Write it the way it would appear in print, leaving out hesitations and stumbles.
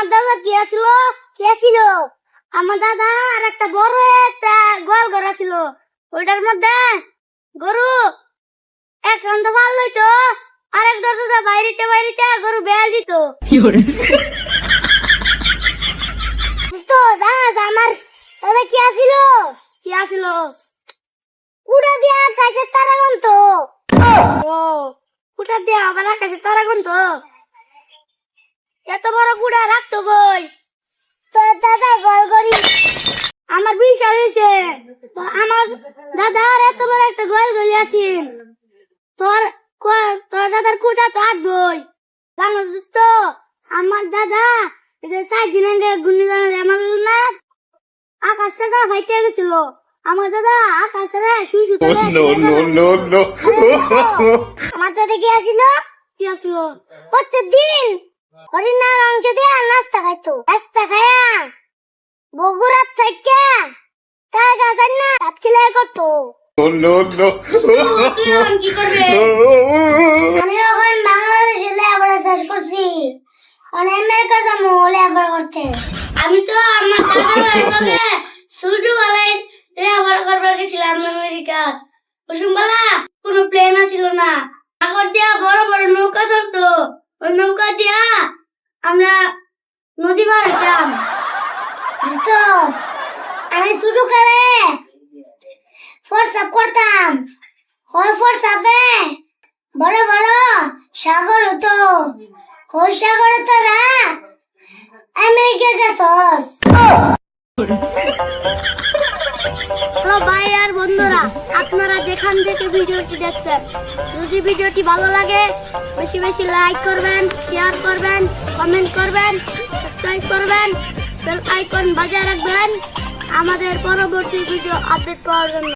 আমার দাদা কি আছিল আমার দাদা আর একটা বড় একটা গোয়াল ঘর ছিল, ওইটার মধ্যে গরু এক রান্ত ভাল লইতো, আরেক দরজা বাইরেতে বাইরেতে গরু বেল দিত। আমার দাদা কি আছিল কুড়া দিয়া আকাশের তারা গুনত। ও কুড়া দিয়া আবার আকাশের তারা গুনত, এত বড় কুড়া রাখতো কই? তোর দাদা গোল গড়ি আমার বিশাল হয়েছে। আমার দাদার এত বড় একটা গোল গলি আছে, তোর তোর দাদার কুটা তো আটবই। জানো দোস্ত, আমার দাদা 4 দিন আগে ঘূর্ণিঝড়ে আমার না আকাশ থেকে ফাইটে গেছিল। আমার দাদা আকাশ থেকে শুই শুতে আমার দাদা কি আসিল প্রত্যেকদিন হরিণার মাংস দিয়ে নাস্তা খাইতো। নাস্তা খায়া বগুড়ার থেকে তার গাছের না রাত খিলাই করতো। কি করবে? আমি এখন বাংলাদেশে লেখাপড়া শেষ করছি, আমেরিকা যাবো লেখাপড়া করতে। আমি তো আমার দাদার ছোটবেলায় লেখাপড়া করবার গেছিলাম আমেরিকা। ওসুমবেলা কোনো প্লেন ছিল না, সাগর দিয়া বড় বড় নৌকা চলতো, ওই নৌকা দিয়া আমরা নদী পার হইতাম। আমি ছোটকালে ফোরসাপ করতাম, ওই ফোরসাপে বড় বড় সাগর হতো, ওই সাগরে তোরা আমেরিকা গেছস। তো ভাই আর বন্ধুরা, আপনারা যেখান থেকে ভিডিওটি দেখছেন, যদি ভিডিওটি ভালো লাগে বেশি বেশি লাইক করবেন, শেয়ার করবেন, কমেন্ট করবেন, সাবস্ক্রাইব করবেন, বেল আইকন বাজায় রাখবেন আমাদের পরবর্তী ভিডিও আপডেট পাওয়ার জন্য।